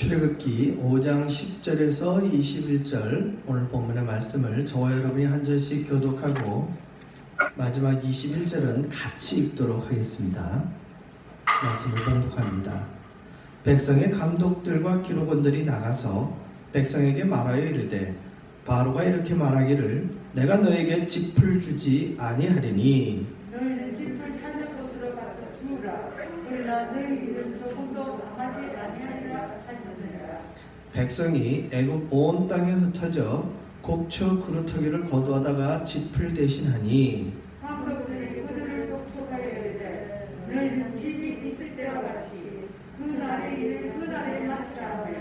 출애굽기 5장 10절에서 21절 오늘 본문의 말씀을 저와 여러분이 한 절씩 교독하고 마지막 21절은 같이 읽도록 하겠습니다. 말씀을 봉독합니다. 백성의 감독들과 기록원들이 나가서 백성에게 말하여 이르되 바로가 이렇게 말하기를 내가 너에게 짚을 주지 아니하리니 너희는 짚을 찾을 곳으로 가서 주우라. 그러나 너희 일은 조금도 망하지 아니하리라 하시느니라. 백성이 애굽 온 땅에 흩어져 곡쳐 그루터기를 거두하다가 짚을 대신하니 황급들이 그들을 독촉하여 이르되 너희는 집이 있을 때와 같이 그 날의 일을 그 날에 마치라 하며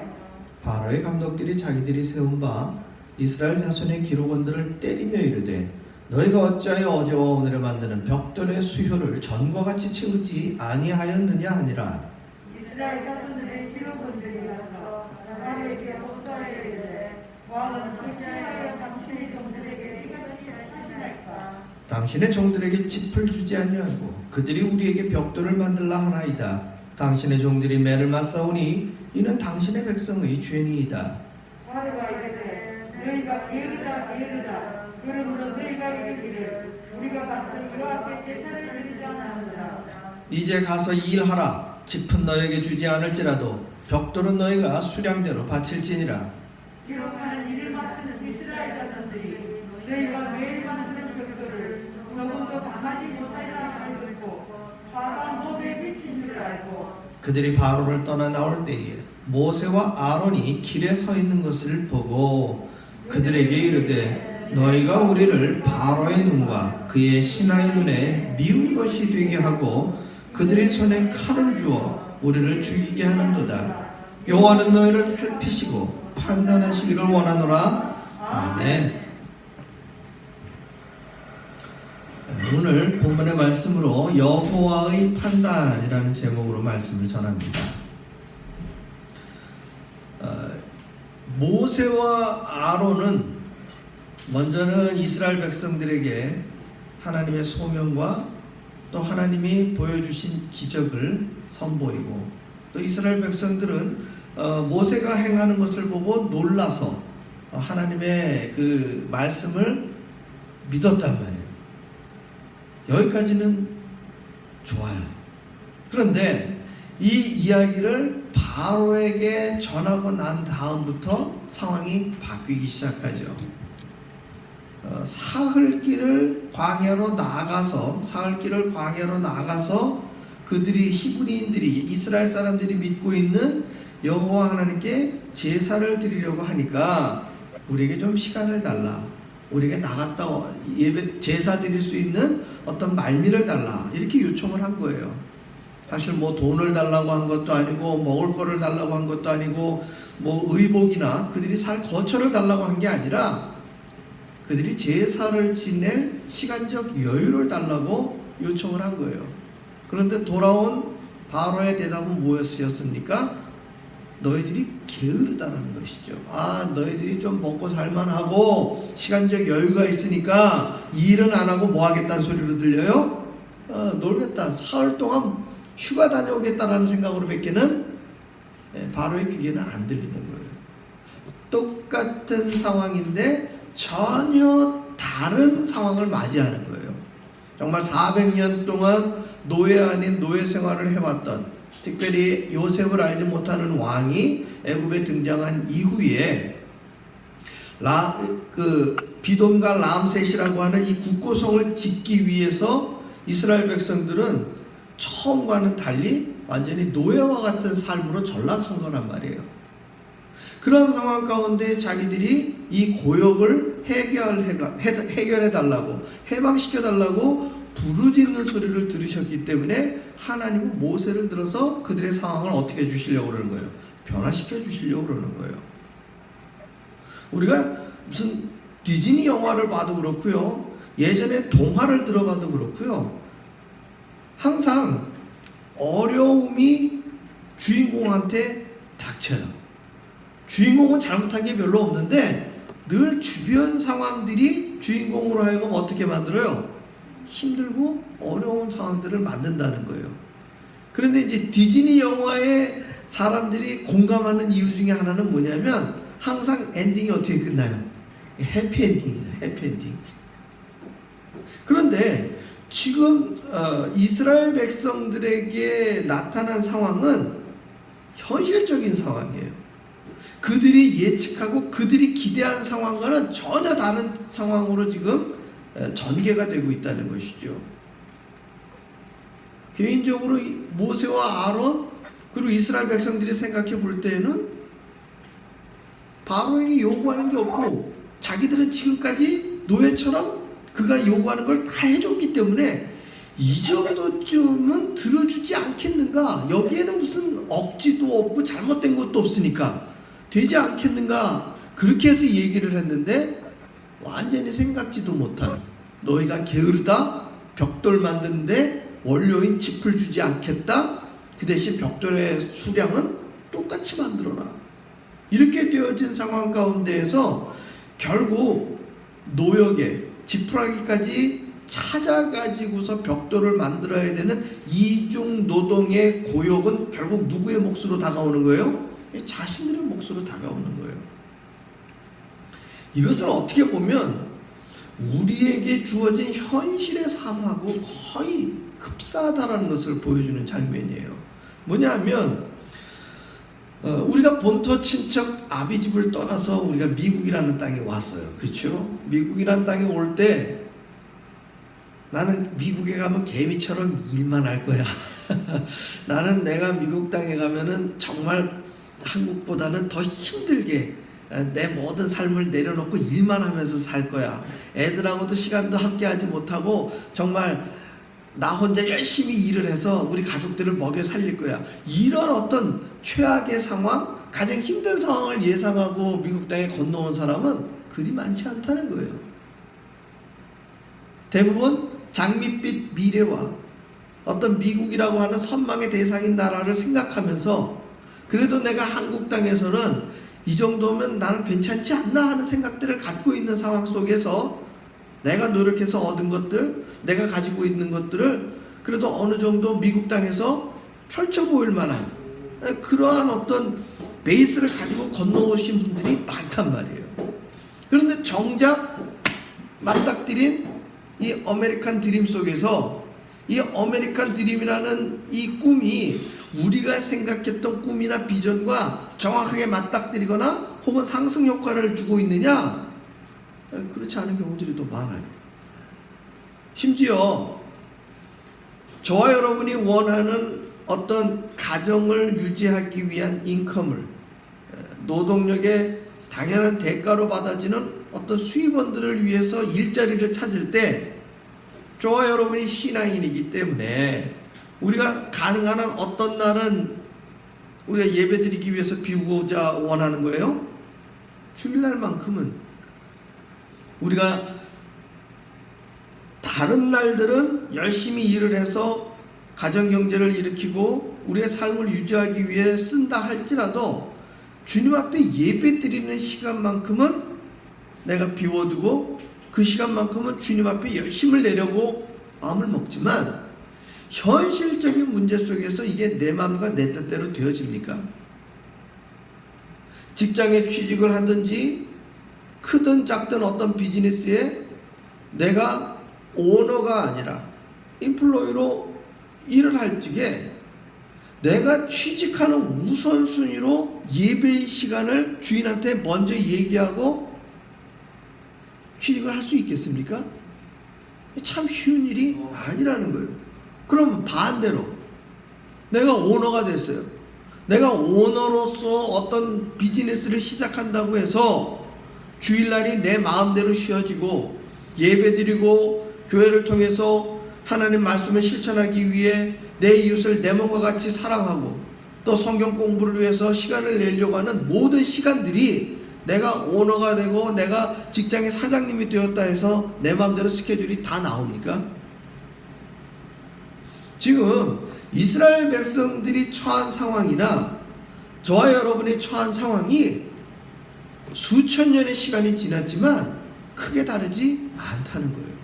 바로의 감독들이 자기들이 세운 바 이스라엘 자손의 기록원들을 때리며 이르되 너희가 어찌하여 어제와 오늘에 만드는 벽돌의 수효를 전과 같이 채우지 아니하였느냐 하니라. 이스라엘 자손들의 기록원들이 가서 바로에게 복수하여 이르되 왕은 어찌하여 당신의 종들에게 이같이 하시나이까. 당신의 종들에게 짚을 주지 아니하고 그들이 우리에게 벽돌을 만들라 하나이다. 당신의 종들이 매를 맞사오니 이는 당신의 백성의 죄니이다. 바로가 이르되 너희가 게으르다 그러므로 너희가 이르기를 우리가 가서 그 앞에 제사를 드리지 않았느냐. 이제 가서 일하라. 짚은 너에게 주지 않을지라도 벽돌은 너희가 수량대로 바칠지니라. 기록하는 일을 맡은 이스라엘 자손들이 너희가 매일 만드는 벽돌을 조금도 당하지 못하리라 하고 듣고 화가 몸에 비친 줄 알고 그들이 바로를 떠나 나올 때에 모세와 아론이 길에 서 있는 것을 보고 그들에게 이르되 너희가 우리를 바로의 눈과 그의 신하의 눈에 미운 것이 되게 하고 그들의 손에 칼을 주어 우리를 죽이게 하는도다. 여호와는 너희를 살피시고 판단하시기를 원하노라. 아멘. 오늘 본문의 말씀으로 여호와의 판단이라는 제목으로 말씀을 전합니다. 모세와 아론은 먼저는 이스라엘 백성들에게 하나님의 소명과 또 하나님이 보여주신 기적을 선보이고 또 이스라엘 백성들은 모세가 행하는 것을 보고 놀라서 하나님의 그 말씀을 믿었단 말이에요. 여기까지는 좋아요. 그런데 이 이야기를 바로에게 전하고 난 다음부터 상황이 바뀌기 시작하죠. 사흘길을 광야로 나가서 그들이 히브리인들이 이스라엘 사람들이 믿고 있는 여호와 하나님께 제사를 드리려고 하니까 우리에게 좀 시간을 달라. 우리에게 나갔다 예배 제사 드릴 수 있는 어떤 말미를 달라. 이렇게 요청을 한 거예요. 사실 뭐 돈을 달라고 한 것도 아니고 먹을 거를 달라고 한 것도 아니고 뭐 의복이나 그들이 살 거처를 달라고 한 게 아니라 그들이 제사를 지낼 시간적 여유를 달라고 요청을 한 거예요. 그런데 돌아온 바로의 대답은 무엇이었습니까? 너희들이 게으르다는 것이죠. 너희들이 좀 먹고 살만하고 시간적 여유가 있으니까 일은 안 하고 뭐 하겠다는 소리로 들려요? 놀겠다. 사흘 동안 휴가 다녀오겠다라는 생각으로 밖에는 바로의 귀에는 안 들리는 거예요. 똑같은 상황인데 전혀 다른 상황을 맞이하는 거예요. 정말 400년 동안 노예 아닌 노예 생활을 해왔던, 특별히 요셉을 알지 못하는 왕이 애굽에 등장한 이후에 비돔과 람셋이라고 하는 이 국고성을 짓기 위해서 이스라엘 백성들은 처음과는 달리 완전히 노예와 같은 삶으로 전락한 거란 말이에요. 그런 상황 가운데 자기들이 이 고역을 해결해달라고, 해방시켜달라고 부르짖는 소리를 들으셨기 때문에 하나님은 모세를 들어서 그들의 상황을 어떻게 해주시려고 그러는 거예요? 변화시켜 주시려고 그러는 거예요. 우리가 무슨 디즈니 영화를 봐도 그렇고요, 예전에 동화를 들어봐도 그렇고요, 항상 어려움이 주인공한테 닥쳐요. 주인공은 잘못한 게 별로 없는데 늘 주변 상황들이 주인공으로 하여금 어떻게 만들어요? 힘들고 어려운 상황들을 만든다는 거예요. 그런데 이제 디즈니 영화의 사람들이 공감하는 이유 중에 하나는 뭐냐면 항상 엔딩이 어떻게 끝나요? 해피엔딩이죠. 해피엔딩. 그런데 지금 이스라엘 백성들에게 나타난 상황은 현실적인 상황이에요. 그들이 예측하고 그들이 기대한 상황과는 전혀 다른 상황으로 지금 전개가 되고 있다는 것이죠. 개인적으로 모세와 아론 그리고 이스라엘 백성들이 생각해 볼 때에는 바로에게 요구하는 게 없고 자기들은 지금까지 노예처럼 그가 요구하는 걸 다 해줬기 때문에 이 정도쯤은 들어주지 않겠는가? 여기에는 무슨 억지도 없고 잘못된 것도 없으니까 되지 않겠는가? 그렇게 해서 얘기를 했는데 완전히 생각지도 못한, 너희가 게으르다, 벽돌 만드는데 원료인 짚을 주지 않겠다, 그 대신 벽돌의 수량은 똑같이 만들어라, 이렇게 되어진 상황 가운데에서 결국 노역에 지푸라기까지 찾아가지고서 벽돌을 만들어야 되는 이중 노동의 고역은 결국 누구의 몫으로 다가오는 거예요? 자신들의 몫으로 다가오는 거예요. 이것을 어떻게 보면 우리에게 주어진 현실의 삶하고 거의 흡사하다는 것을 보여주는 장면이에요. 뭐냐면 우리가 본토 친척 아비집을 떠나서 우리가 미국이라는 땅에 왔어요. 그렇죠? 미국이라는 땅에 올 때 나는 미국에 가면 개미처럼 일만 할 거야. 나는 내가 미국 땅에 가면은 정말 한국보다는 더 힘들게 내 모든 삶을 내려놓고 일만 하면서 살 거야. 애들하고도 시간도 함께 하지 못하고 정말 나 혼자 열심히 일을 해서 우리 가족들을 먹여 살릴 거야. 이런 어떤 최악의 상황, 가장 힘든 상황을 예상하고 미국 땅에 건너온 사람은 그리 많지 않다는 거예요. 대부분 장밋빛 미래와 어떤 미국이라고 하는 선망의 대상인 나라를 생각하면서 그래도 내가 한국 땅에서는 이 정도면 나는 괜찮지 않나 하는 생각들을 갖고 있는 상황 속에서 내가 노력해서 얻은 것들, 내가 가지고 있는 것들을 그래도 어느 정도 미국 땅에서 펼쳐 보일 만한 그러한 어떤 베이스를 가지고 건너오신 분들이 많단 말이에요. 그런데 정작 맞닥뜨린 이 아메리칸 드림 속에서 이 아메리칸 드림이라는 이 꿈이 우리가 생각했던 꿈이나 비전과 정확하게 맞닥뜨리거나 혹은 상승 효과를 주고 있느냐? 그렇지 않은 경우들이 더 많아요. 심지어 저와 여러분이 원하는 어떤 가정을 유지하기 위한 인컴을 노동력의 당연한 대가로 받아지는 어떤 수입원들을 위해서 일자리를 찾을 때 저와 여러분이 신앙인이기 때문에 우리가 가능한 한 어떤 날은 우리가 예배드리기 위해서 비우고자 원하는 거예요? 주일날만큼은. 우리가 다른 날들은 열심히 일을 해서 가정경제를 일으키고 우리의 삶을 유지하기 위해 쓴다 할지라도 주님 앞에 예배드리는 시간만큼은 내가 비워두고 그 시간만큼은 주님 앞에 열심을 내려고 마음을 먹지만 현실적인 문제 속에서 이게 내 마음과 내 뜻대로 되어집니까? 직장에 취직을 하든지 크든 작든 어떤 비즈니스에 내가 오너가 아니라 인플로이로 일을 할 적에 내가 취직하는 우선순위로 예배의 시간을 주인한테 먼저 얘기하고 취직을 할 수 있겠습니까? 참 쉬운 일이 아니라는 거예요. 그럼 반대로 내가 오너가 됐어요. 내가 오너로서 어떤 비즈니스를 시작한다고 해서 주일날이 내 마음대로 쉬어지고 예배드리고 교회를 통해서 하나님 말씀을 실천하기 위해 내 이웃을 내 몸과 같이 사랑하고 또 성경 공부를 위해서 시간을 내려고 하는 모든 시간들이 내가 오너가 되고 내가 직장의 사장님이 되었다 해서 내 마음대로 스케줄이 다 나옵니까? 지금 이스라엘 백성들이 처한 상황이나 저와 여러분이 처한 상황이 수천 년의 시간이 지났지만 크게 다르지 않다는 거예요.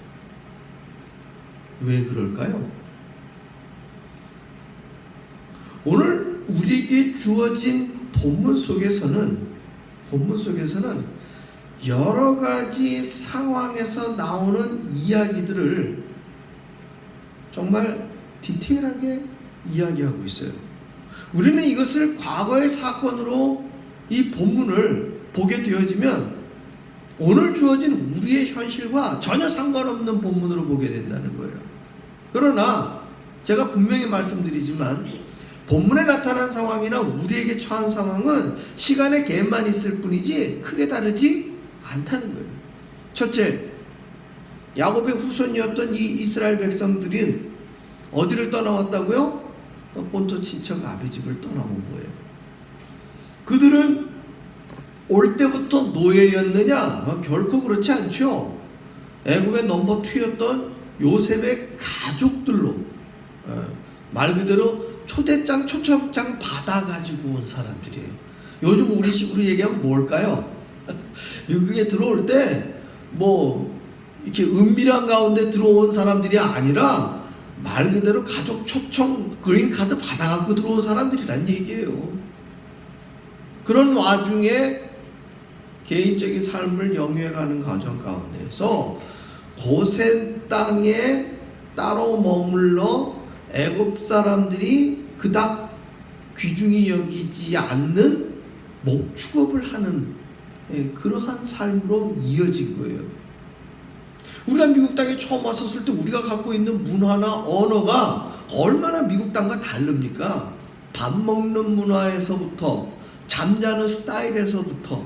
왜 그럴까요? 오늘 우리에게 주어진 본문 속에서는 여러 가지 상황에서 나오는 이야기들을 정말 디테일하게 이야기하고 있어요. 우리는 이것을 과거의 사건으로 이 본문을 보게 되어지면 오늘 주어진 우리의 현실과 전혀 상관없는 본문으로 보게 된다는 거예요. 그러나 제가 분명히 말씀드리지만 본문에 나타난 상황이나 우리에게 처한 상황은 시간의 갭만 있을 뿐이지 크게 다르지 않다는 거예요. 첫째, 야곱의 후손이었던 이 이스라엘 백성들은 어디를 떠나왔다고요? 본토 친척 아비집을 떠나온 거예요. 그들은 올 때부터 노예였느냐? 결코 그렇지 않죠. 애굽의 넘버 2였던 요셉의 가족들로 말 그대로 초대장 초청장 받아가지고 온 사람들이에요. 요즘 우리 식으로 얘기하면 뭘까요? 미국에 들어올 때 뭐 이렇게 은밀한 가운데 들어온 사람들이 아니라 말 그대로 가족 초청 그린카드 받아갖고 들어온 사람들이란 얘기예요. 그런 와중에 개인적인 삶을 영위해가는 과정 가운데서 고센 땅에 따로 머물러 애굽 사람들이 그닥 귀중히 여기지 않는 목축업을 하는 그러한 삶으로 이어진 거예요. 우리가 미국 땅에 처음 왔었을 때 우리가 갖고 있는 문화나 언어가 얼마나 미국 땅과 다릅니까? 밥 먹는 문화에서부터 잠자는 스타일에서부터.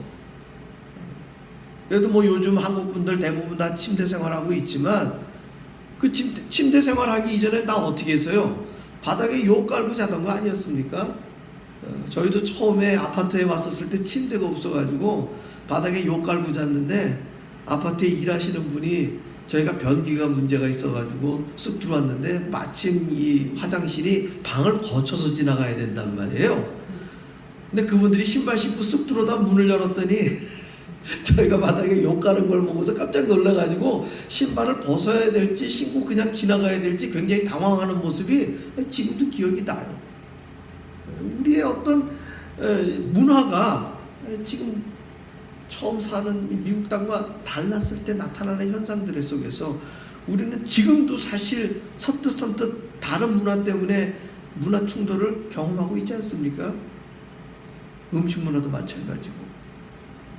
그래도 뭐 요즘 한국 분들 대부분 다 침대 생활하고 있지만 그 침대 생활하기 이전에 나 어떻게 했어요? 바닥에 욕 깔고 자던 거 아니었습니까? 저희도 처음에 아파트에 왔었을 때 침대가 없어가지고 바닥에 욕 깔고 잤는데 아파트에 일하시는 분이 저희가 변기가 문제가 있어가지고 쑥 들어왔는데 마침 이 화장실이 방을 거쳐서 지나가야 된단 말이에요. 근데 그분들이 신발 신고 쑥 들어오다 문을 열었더니 저희가 바닥에 욕 가는 걸 보고서 깜짝 놀라가지고 신발을 벗어야 될지 신고 그냥 지나가야 될지 굉장히 당황하는 모습이 지금도 기억이 나요. 우리의 어떤 문화가 지금 처음 사는 미국 땅과 달랐을 때 나타나는 현상들 속에서 우리는 지금도 사실 선뜻 다른 문화 때문에 문화 충돌을 경험하고 있지 않습니까? 음식 문화도 마찬가지고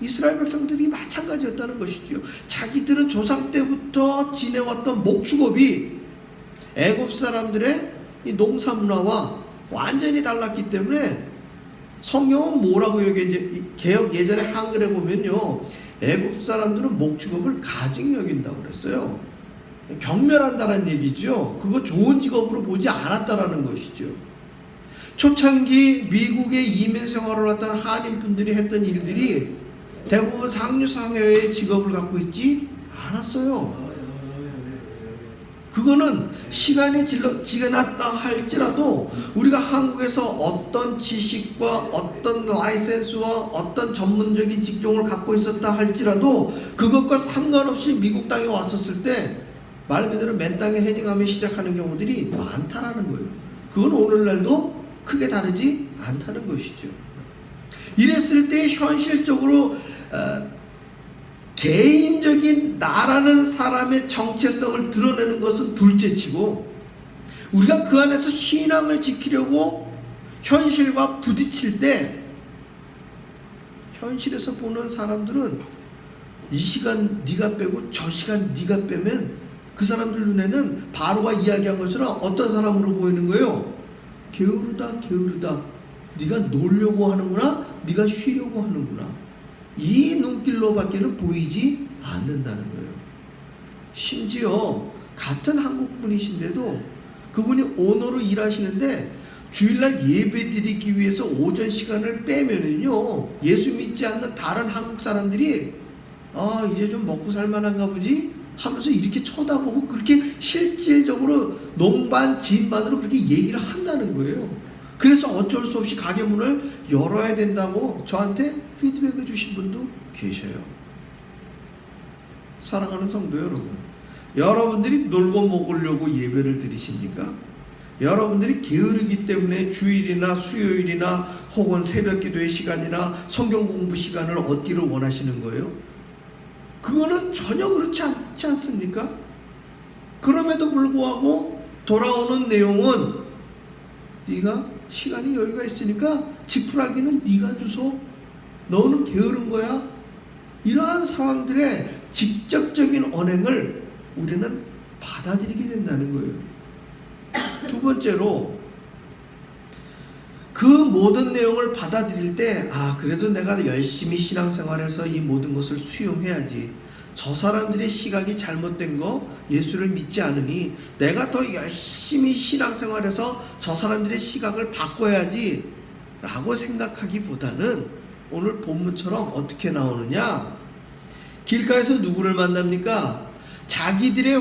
이스라엘 백성들이 마찬가지였다는 것이죠. 자기들은 조상 때부터 지내왔던 목축업이 애굽 사람들의 이 농사 문화와 완전히 달랐기 때문에 성경은 뭐라고 여기 개역 예전에 한글에 보면요, 애굽 사람들은 목축업을 가증 여긴다고 그랬어요. 경멸한다는 얘기죠. 그거 좋은 직업으로 보지 않았다라는 것이죠. 초창기 미국의 이민 생활을 했던 한인 분들이 했던 일들이 대부분 상류상여의 직업을 갖고 있지 않았어요. 그거는 시간이 지났다 할지라도 우리가 한국에서 어떤 지식과 어떤 라이센스와 어떤 전문적인 직종을 갖고 있었다 할지라도 그것과 상관없이 미국 땅에 왔었을 때 말 그대로 맨 땅에 헤딩하며 시작하는 경우들이 많다라는 거예요. 그건 오늘날도 크게 다르지 않다는 것이죠. 이랬을 때 현실적으로 개인적인 나라는 사람의 정체성을 드러내는 것은 둘째치고 우리가 그 안에서 신앙을 지키려고 현실과 부딪힐 때 현실에서 보는 사람들은 이 시간 네가 빼고 저 시간 네가 빼면 그 사람들 눈에는 바로가 이야기한 것처럼 어떤 사람으로 보이는 거예요? 게으르다 게으르다. 네가 놀려고 하는구나, 네가 쉬려고 하는구나. 이 눈길로밖에는 보이지 않는다는 거예요. 심지어 같은 한국분이신데도 그분이 오너로 일하시는데 주일날 예배 드리기 위해서 오전 시간을 빼면은요, 예수 믿지 않는 다른 한국 사람들이 이제 좀 먹고 살만한가 보지 하면서 이렇게 쳐다보고 그렇게 실질적으로 농반 진반으로 그렇게 얘기를 한다는 거예요. 그래서 어쩔 수 없이 가게 문을 열어야 된다고 저한테 피드백을 주신 분도 계셔요. 사랑하는 성도 여러분, 여러분들이 놀고 먹으려고 예배를 드리십니까? 여러분들이 게으르기 때문에 주일이나 수요일이나 혹은 새벽 기도의 시간이나 성경 공부 시간을 얻기를 원하시는 거예요? 그거는 전혀 그렇지 않지 않습니까? 그럼에도 불구하고 돌아오는 내용은 네가 시간이 여유가 있으니까 지푸라기는 네가 주소. 너는 게으른 거야. 이러한 상황들의 직접적인 언행을 우리는 받아들이게 된다는 거예요. 두 번째로 그 모든 내용을 받아들일 때 그래도 내가 열심히 신앙생활해서 이 모든 것을 수용해야지. 저 사람들의 시각이 잘못된 거 예수를 믿지 않으니 내가 더 열심히 신앙생활해서 저 사람들의 시각을 바꿔야지 라고 생각하기보다는 오늘 본문처럼 어떻게 나오느냐, 길가에서 누구를 만납니까? 자기들에게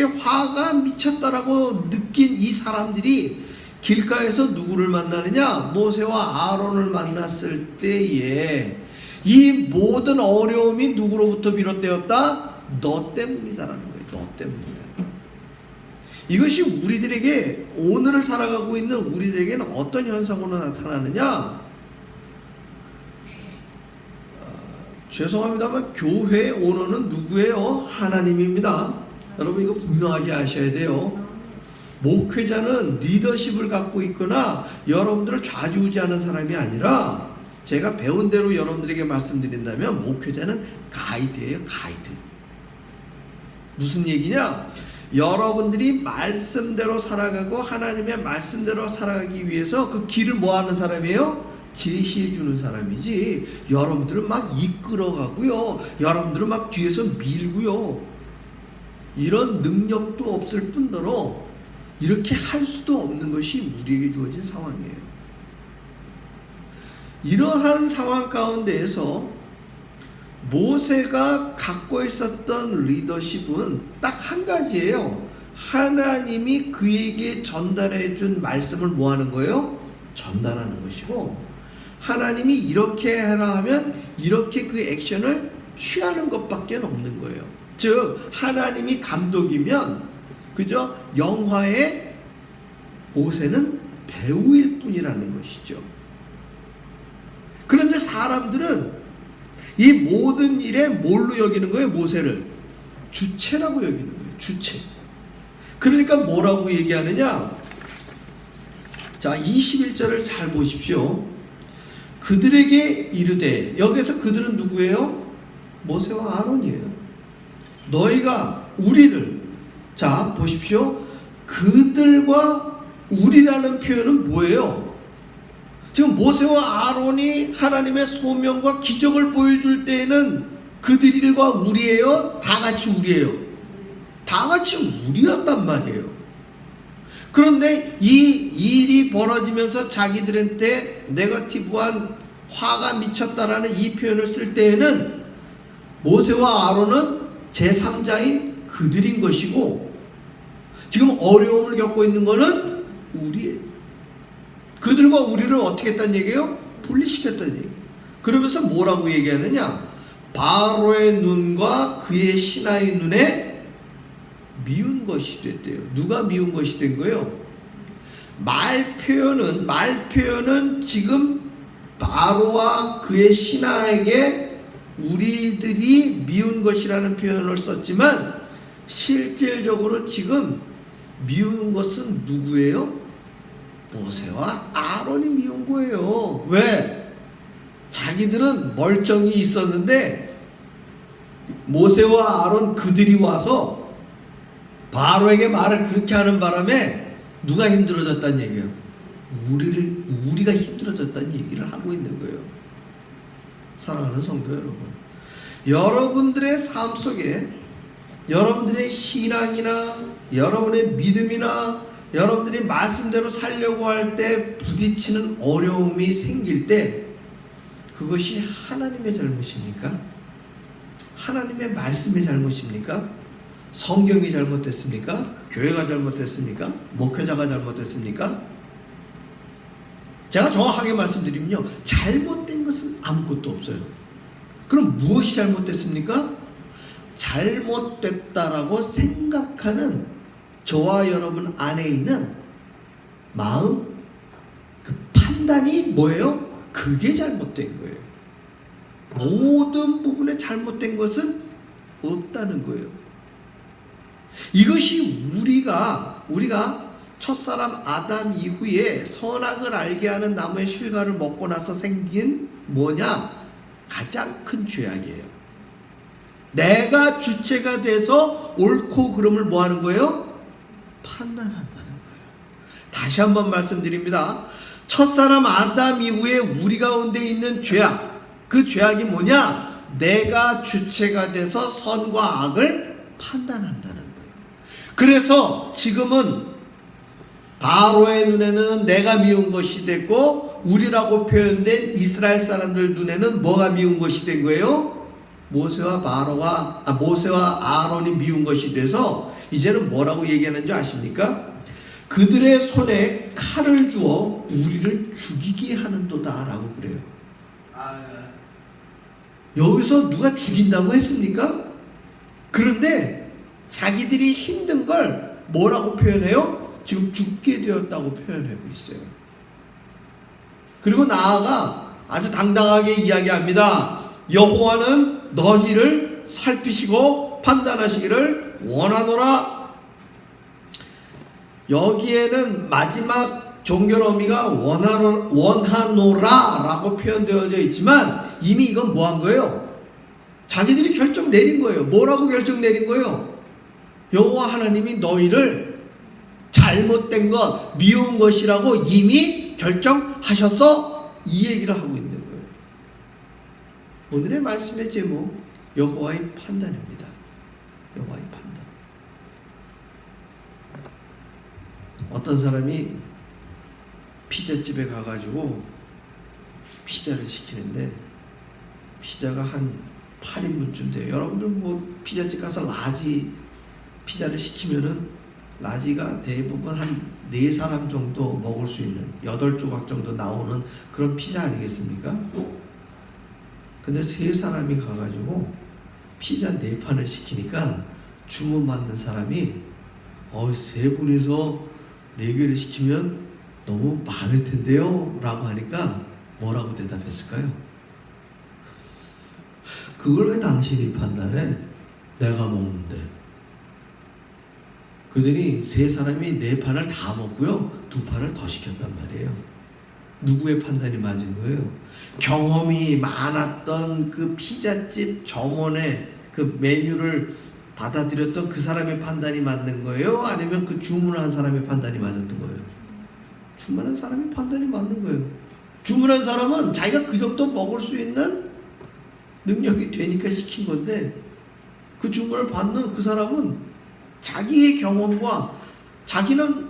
화가 미쳤다라고 느낀 이 사람들이 길가에서 누구를 만나느냐? 모세와 아론을 만났을 때에 이 모든 어려움이 누구로부터 비롯되었다? 너 때문이다라는 거예요. 너 때문이다. 이것이 우리들에게, 오늘을 살아가고 있는 우리들에게는 어떤 현상으로 나타나느냐? 죄송합니다만 교회의 오너는 누구예요? 하나님입니다. 여러분 이거 분명하게 아셔야 돼요. 목회자는 리더십을 갖고 있거나 여러분들을 좌지우지하는 사람이 아니라, 제가 배운 대로 여러분들에게 말씀드린다면 목회자는 가이드예요. 가이드. 무슨 얘기냐? 여러분들이 말씀대로 살아가고 하나님의 말씀대로 살아가기 위해서 그 길을 뭐 하는 사람이에요? 제시해 주는 사람이지, 여러분들은 막 이끌어가고요, 여러분들은 막 뒤에서 밀고요, 이런 능력도 없을 뿐더러 이렇게 할 수도 없는 것이 우리에게 주어진 상황이에요. 이러한 상황 가운데에서 모세가 갖고 있었던 리더십은 딱 한 가지예요. 하나님이 그에게 전달해 준 말씀을 뭐 하는 거예요? 전달하는 것이고, 하나님이 이렇게 해라 하면 이렇게 그 액션을 취하는 것밖에 없는 거예요. 즉 하나님이 감독이면 그저 영화의 모세는 배우일 뿐이라는 것이죠. 그런데 사람들은 이 모든 일에 뭘로 여기는 거예요? 모세를 주체라고 여기는 거예요. 주체. 그러니까 뭐라고 얘기하느냐? 자, 21절을 잘 보십시오. 그들에게 이르되, 여기서 그들은 누구예요? 모세와 아론이에요. 너희가 우리를, 자 보십시오. 그들과 우리라는 표현은 뭐예요? 지금 모세와 아론이 하나님의 소명과 기적을 보여줄 때에는 그들과 우리예요? 다 같이 우리예요? 다 같이 우리였단 말이에요. 그런데 이 일이 벌어지면서 자기들한테 네거티브한 화가 미쳤다라는 이 표현을 쓸 때에는 모세와 아론은 제3자인 그들인 것이고, 지금 어려움을 겪고 있는 것은 우리예요. 그들과 우리를 어떻게 했다는 얘기예요? 분리시켰다는 얘기예요. 그러면서 뭐라고 얘기하느냐? 바로의 눈과 그의 신하의 눈에 미운 것이 됐대요. 누가 미운 것이 된 거예요? 말 표현은 지금 바로와 그의 신하에게 우리들이 미운 것이라는 표현을 썼지만, 실질적으로 지금 미운 것은 누구예요? 모세와 아론이 미운 거예요. 왜? 자기들은 멀쩡히 있었는데 모세와 아론 그들이 와서 바로에게 말을 그렇게 하는 바람에 누가 힘들어졌다는 얘기예요? 우리가 힘들어졌다는 얘기를 하고 있는 거예요. 사랑하는 성도 여러분, 여러분들의 삶 속에 여러분들의 신앙이나 여러분의 믿음이나 여러분들이 말씀대로 살려고 할 때 부딪히는 어려움이 생길 때, 그것이 하나님의 잘못입니까? 하나님의 말씀의 잘못입니까? 성경이 잘못됐습니까? 교회가 잘못됐습니까? 목회자가 잘못됐습니까? 제가 정확하게 말씀드리면요, 잘못된 것은 아무것도 없어요. 그럼 무엇이 잘못됐습니까? 잘못됐다라고 생각하는 저와 여러분 안에 있는 마음, 그 판단이 뭐예요? 그게 잘못된 거예요. 모든 부분에 잘못된 것은 없다는 거예요. 이것이 우리가 첫사람 아담 이후에 선악을 알게 하는 나무의 실과를 먹고 나서 생긴 뭐냐? 가장 큰 죄악이에요. 내가 주체가 돼서 옳고 그름을 뭐 하는 거예요? 판단한다는 거예요. 다시 한번 말씀드립니다. 첫사람 아담 이후에 우리 가운데 있는 죄악, 그 죄악이 뭐냐? 내가 주체가 돼서 선과 악을 판단한다는 거예요. 그래서 지금은 바로의 눈에는 내가 미운 것이 됐고, 우리라고 표현된 이스라엘 사람들 눈에는 뭐가 미운 것이 된 거예요? 모세와 아론이 미운 것이 돼서 이제는 뭐라고 얘기하는 줄 아십니까? 그들의 손에 칼을 주어 우리를 죽이게 하는도다 라고 그래요. 여기서 누가 죽인다고 했습니까? 그런데 자기들이 힘든 걸 뭐라고 표현해요? 지금 죽게 되었다고 표현하고 있어요. 그리고 나아가 아주 당당하게 이야기합니다. 여호와는 너희를 살피시고 판단하시기를 원하노라. 여기에는 마지막 종결 어미가 원하노라 라고 표현되어져 있지만 이미 이건 뭐 한 거예요? 자기들이 결정 내린 거예요. 뭐라고 결정 내린 거예요? 여호와 하나님이 너희를 잘못된 것, 미운 것이라고 이미 결정하셨어? 이 얘기를 하고 있는 거예요. 오늘의 말씀의 제목, 여호와의 판단입니다. 여호와의 판단. 어떤 사람이 피자집에 가가지고 피자를 시키는데 피자가 한 8인분쯤 돼요. 여러분들 뭐 피자집 가서 라지 피자를 시키면은 라지가 대부분 한 4사람 정도 먹을 수 있는 8조각 정도 나오는 그런 피자 아니겠습니까? 근데 3사람이 가가지고 피자 4판을 시키니까 주문 받는 사람이 3분이서 4개를 시키면 너무 많을 텐데요 라고 하니까 뭐라고 대답했을까요? 그걸 왜 당신이 판단해? 내가 먹는데. 그들이 3사람이 4판을 다 먹고요, 2판을 더 시켰단 말이에요. 누구의 판단이 맞은 거예요? 경험이 많았던 그 피자집 점원의 그 메뉴를 받아들였던 그 사람의 판단이 맞는 거예요? 아니면 그 주문한 사람의 판단이 맞았던 거예요? 주문한 사람의 판단이 맞는 거예요. 주문한 사람은 자기가 그 정도 먹을 수 있는 능력이 되니까 시킨 건데, 그 주문을 받는 그 사람은 자기의 경험과 자기는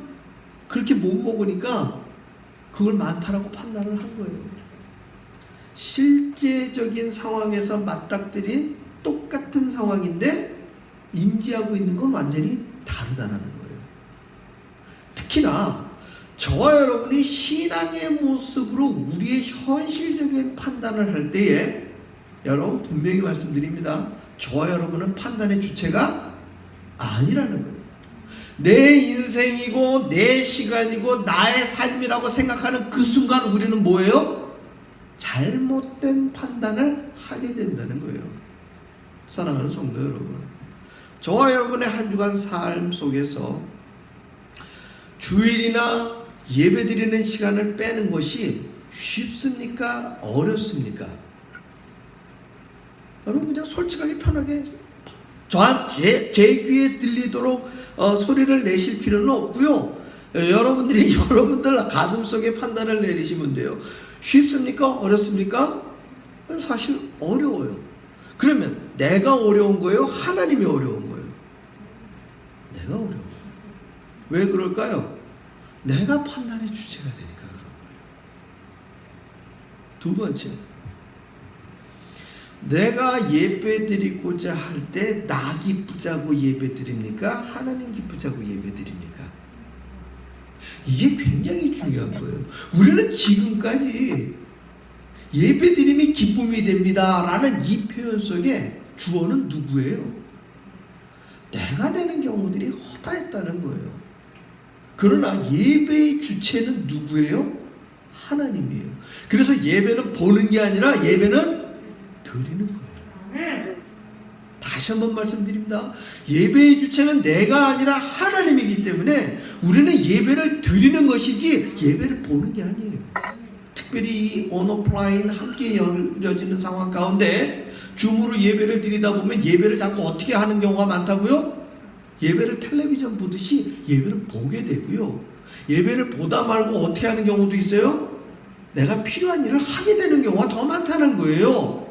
그렇게 못 먹으니까 그걸 많다라고 판단을 한 거예요. 실제적인 상황에서 맞닥뜨린 똑같은 상황인데 인지하고 있는 건 완전히 다르다는 거예요. 특히나 저와 여러분이 신앙의 모습으로 우리의 현실적인 판단을 할 때에 여러분 분명히 말씀드립니다. 저와 여러분은 판단의 주체가 아니라는 거예요. 내 인생이고 내 시간이고 나의 삶이라고 생각하는 그 순간 우리는 뭐예요? 잘못된 판단을 하게 된다는 거예요. 사랑하는 성도 여러분, 저와 여러분의 한 주간 삶 속에서 주일이나 예배드리는 시간을 빼는 것이 쉽습니까? 어렵습니까? 여러분 그냥 솔직하게 편하게 제 귀에 들리도록 소리를 내실 필요는 없고요. 여러분들 가슴속에 판단을 내리시면 돼요. 쉽습니까? 어렵습니까? 사실 어려워요. 그러면 내가 어려운 거예요? 하나님이 어려운 거예요? 내가 어려운 거예요. 왜 그럴까요? 내가 판단의 주체가 되니까 그런 거예요. 두 번째, 내가 예배 드리고자 할 때 나 기쁘자고 예배 드립니까? 하나님 기쁘자고 예배 드립니까? 이게 굉장히 중요한 거예요. 우리는 지금까지 예배 드림이 기쁨이 됩니다 라는 이 표현 속에 주어는 누구예요? 내가 되는 경우들이 허다했다는 거예요. 그러나 예배의 주체는 누구예요? 하나님이에요. 그래서 예배는 보는 게 아니라 예배는 드리는 거예요. 다시 한번 말씀드립니다. 예배의 주체는 내가 아니라 하나님이기 때문에 우리는 예배를 드리는 것이지 예배를 보는 게 아니에요. 특별히 이 온오프라인 함께 열려지는 상황 가운데 줌으로 예배를 드리다 보면 예배를 자꾸 어떻게 하는 경우가 많다고요? 예배를 텔레비전 보듯이 예배를 보게 되고요. 예배를 보다 말고 어떻게 하는 경우도 있어요? 내가 필요한 일을 하게 되는 경우가 더 많다는 거예요.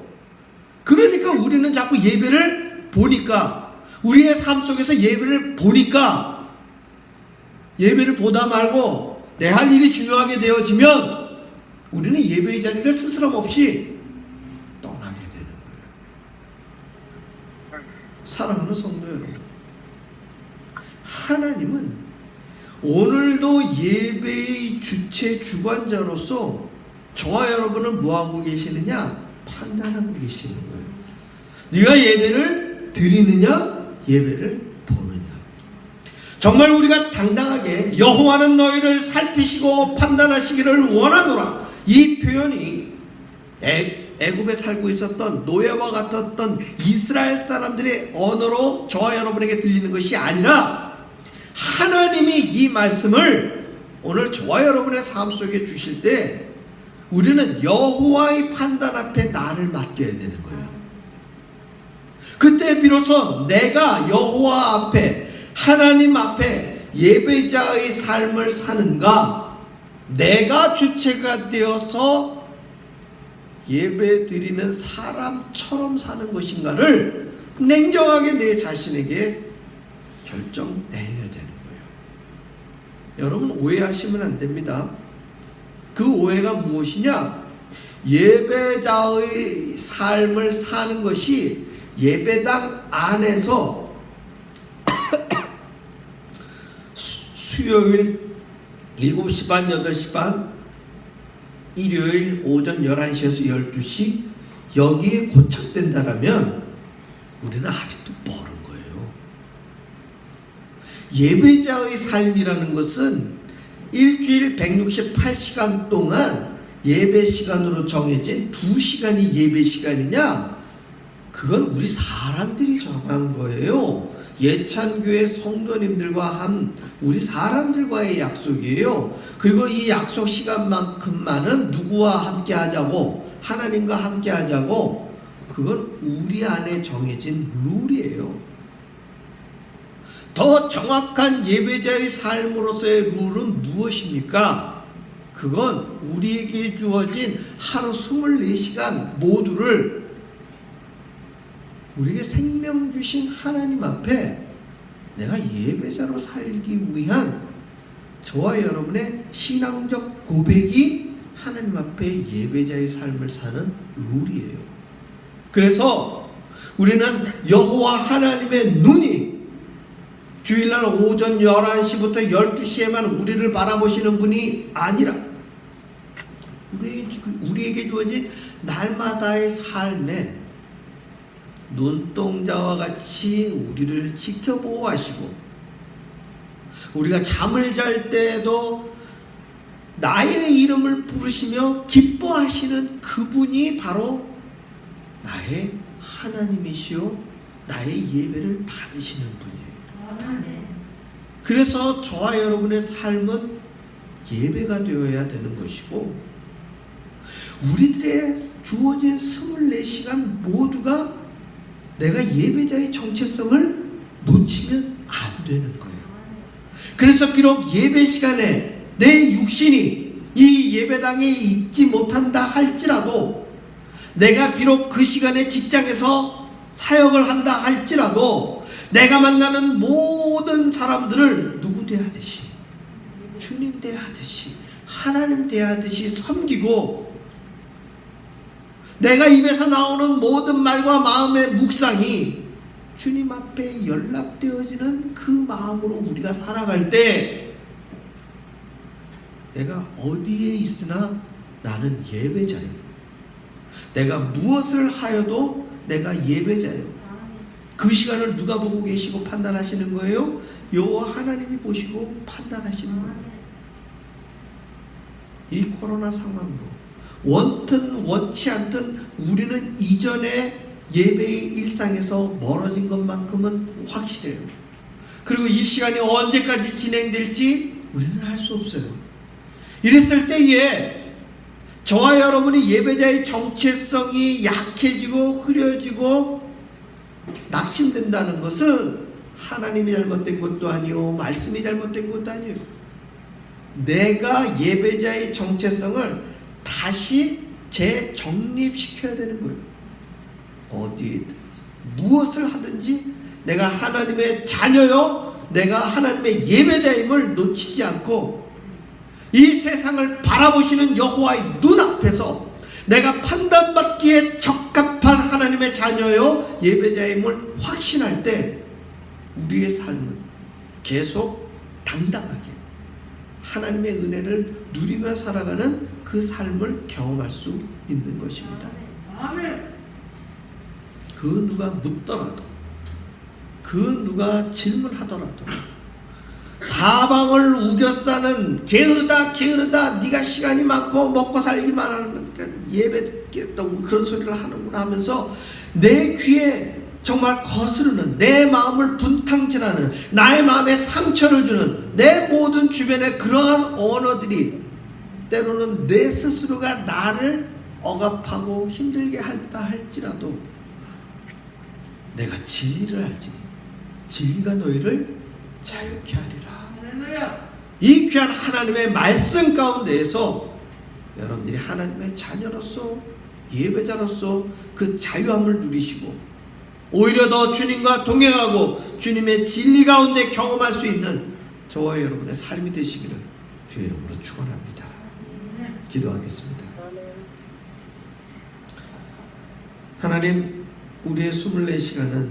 그러니까 우리는 자꾸 예배를 보니까, 우리의 삶 속에서 예배를 보니까 예배를 보다 말고 내 할 일이 중요하게 되어지면 우리는 예배의 자리를 스스럼 없이 떠나게 되는 거예요. 사랑하는 성도 여러분, 하나님은 오늘도 예배의 주체 주관자로서 저와 여러분을 뭐하고 계시느냐? 판단하고 계시는 거예요. 네가 예배를 드리느냐? 예배를 보느냐? 정말 우리가 당당하게 여호와는 너희를 살피시고 판단하시기를 원하노라, 이 표현이 애굽에 살고 있었던 노예와 같았던 이스라엘 사람들의 언어로 저와 여러분에게 들리는 것이 아니라 하나님이 이 말씀을 오늘 저와 여러분의 삶 속에 주실 때 우리는 여호와의 판단 앞에 나를 맡겨야 되는 거예요. 그때 비로소 내가 여호와 앞에, 하나님 앞에 예배자의 삶을 사는가, 내가 주체가 되어서 예배 드리는 사람처럼 사는 것인가를 냉정하게 내 자신에게 결정내야 되는 거예요. 여러분 오해하시면 안 됩니다. 그 오해가 무엇이냐? 예배자의 삶을 사는 것이 예배당 안에서 수요일 7시 반, 8시 반, 일요일 오전 11시에서 12시 여기에 고착된다라면 우리는 아직도 멀은 거예요. 예배자의 삶이라는 것은 일주일 168시간 동안 예배 시간으로 정해진 2시간이 예배 시간이냐? 그건 우리 사람들이 정한 거예요. 예찬교회 성도님들과 한 우리 사람들과의 약속이에요. 그리고 이 약속 시간만큼만은 누구와 함께 하자고, 하나님과 함께 하자고, 그건 우리 안에 정해진 룰이에요. 더 정확한 예배자의 삶으로서의 룰은 무엇입니까? 그건 우리에게 주어진 하루 24시간 모두를 우리에게 생명 주신 하나님 앞에 내가 예배자로 살기 위한 저와 여러분의 신앙적 고백이 하나님 앞에 예배자의 삶을 사는 룰이에요. 그래서 우리는 여호와 하나님의 눈이 주일날 오전 11시부터 12시에만 우리를 바라보시는 분이 아니라 우리에게 주어진 날마다의 삶에 눈동자와 같이 우리를 지켜보호하시고, 우리가 잠을 잘 때에도 나의 이름을 부르시며 기뻐하시는 그분이 바로 나의 하나님이시요 나의 예배를 받으시는 분이에요. 그래서 저와 여러분의 삶은 예배가 되어야 되는 것이고, 우리들의 주어진 24시간 모두가 내가 예배자의 정체성을 놓치면 안 되는 거예요. 그래서 비록 예배 시간에 내 육신이 이 예배당에 있지 못한다 할지라도, 내가 비록 그 시간에 직장에서 사역을 한다 할지라도, 내가 만나는 모든 사람들을 누구 대하듯이, 주님 대하듯이, 하나님 대하듯이 섬기고, 내가 입에서 나오는 모든 말과 마음의 묵상이 주님 앞에 연락되어지는 그 마음으로 우리가 살아갈 때, 내가 어디에 있으나 나는 예배자요. 내가 무엇을 하여도 내가 예배자요. 그 시간을 누가 보고 계시고 판단하시는 거예요? 여호와 하나님이 보시고 판단하시는 거예요. 이 코로나 상황도 원튼 원치 않든 우리는 이전에 예배의 일상에서 멀어진 것만큼은 확실해요. 그리고 이 시간이 언제까지 진행될지 우리는 알 수 없어요. 이랬을 때에 저와 여러분이 예배자의 정체성이 약해지고 흐려지고 낙심된다는 것은 하나님이 잘못된 것도 아니요, 말씀이 잘못된 것도 아니에요. 내가 예배자의 정체성을 다시 재정립시켜야 되는 거예요. 어디에든 무엇을 하든지 내가 하나님의 자녀요, 내가 하나님의 예배자임을 놓치지 않고 이 세상을 바라보시는 여호와의 눈앞에서 내가 판단받기에 적합한 하나님의 자녀요, 예배자임을 확신할 때 우리의 삶은 계속 당당하게 하나님의 은혜를 누리며 살아가는 그 삶을 경험할 수 있는 것입니다. 아멘. 그 누가 묻더라도, 그 누가 질문하더라도, 사방을 우겨싸는 게으르다 네가 시간이 많고 먹고 살기만 하면 예배 듣겠다고 그런 소리를 하는구나 하면서 내 귀에 정말 거스르는, 내 마음을 분탕질하는, 나의 마음에 상처를 주는 내 모든 주변의 그러한 언어들이 때로는 내 스스로가 나를 억압하고 힘들게 한다 할지라도 내가 진리를 알지, 진리가 너희를 자유케 하리라. 이 귀한 하나님의 말씀 가운데에서 여러분들이 하나님의 자녀로서, 예배자로서 그 자유함을 누리시고 오히려 더 주님과 동행하고 주님의 진리 가운데 경험할 수 있는 저와 여러분의 삶이 되시기를 주의 이름으로 축원합니다. 기도하겠습니다. 하나님, 우리의 24시간은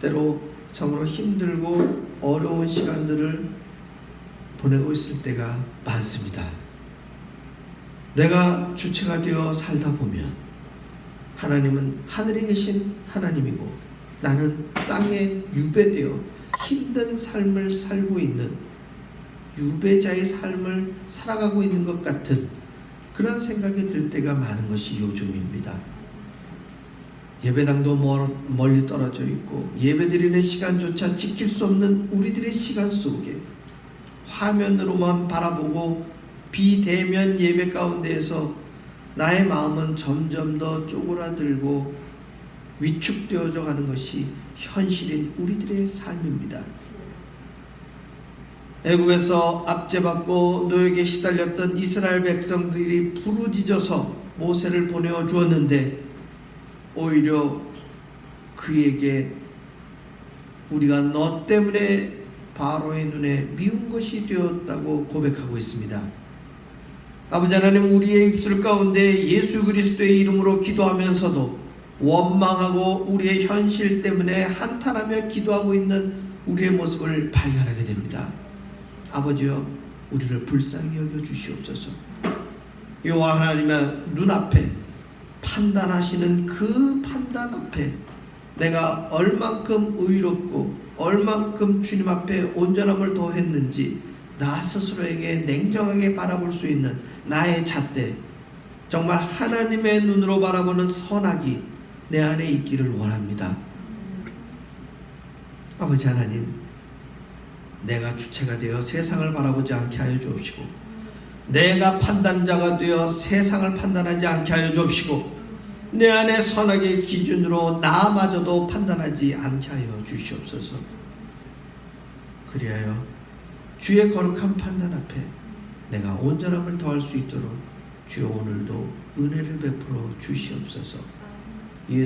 때로 참으로 힘들고 어려운 시간들을 보내고 있을 때가 많습니다. 내가 주체가 되어 살다 보면 하나님은 하늘에 계신 하나님이고 나는 땅에 유배되어 힘든 삶을 살고 있는 유배자의 삶을 살아가고 있는 것 같은 그런 생각이 들 때가 많은 것이 요즘입니다. 예배당도 멀리 떨어져 있고 예배드리는 시간조차 지킬 수 없는 우리들의 시간 속에 화면으로만 바라보고 비대면 예배 가운데에서 나의 마음은 점점 더 쪼그라들고 위축되어져 가는 것이 현실인 우리들의 삶입니다. 애굽에서 압제받고 노역에 시달렸던 이스라엘 백성들이 부르짖어서 모세를 보내어 주었는데 오히려 그에게 우리가 너 때문에 바로의 눈에 미운 것이 되었다고 고백하고 있습니다. 아버지 하나님, 우리의 입술 가운데 예수 그리스도의 이름으로 기도하면서도 원망하고 우리의 현실 때문에 한탄하며 기도하고 있는 우리의 모습을 발견하게 됩니다. 아버지여, 우리를 불쌍히 여겨 주시옵소서. 여호와 하나님의 눈앞에 판단하시는 그 판단 앞에 내가 얼만큼 의롭고 얼만큼 주님 앞에 온전함을 더했는지 나 스스로에게 냉정하게 바라볼 수 있는 나의 잣대, 정말 하나님의 눈으로 바라보는 선악이 내 안에 있기를 원합니다. 아버지 하나님, 내가 주체가 되어 세상을 바라보지 않게 하여 주옵시고 내가 판단자가 되어 세상을 판단하지 않게 하여 주옵시고 내 안에 선악의 기준으로 나마저도 판단하지 않게 하여 주시옵소서. 그리하여 주의 거룩한 판단 앞에 내가 온전함을 더할 수 있도록 주여 오늘도 은혜를 베풀어 주시옵소서.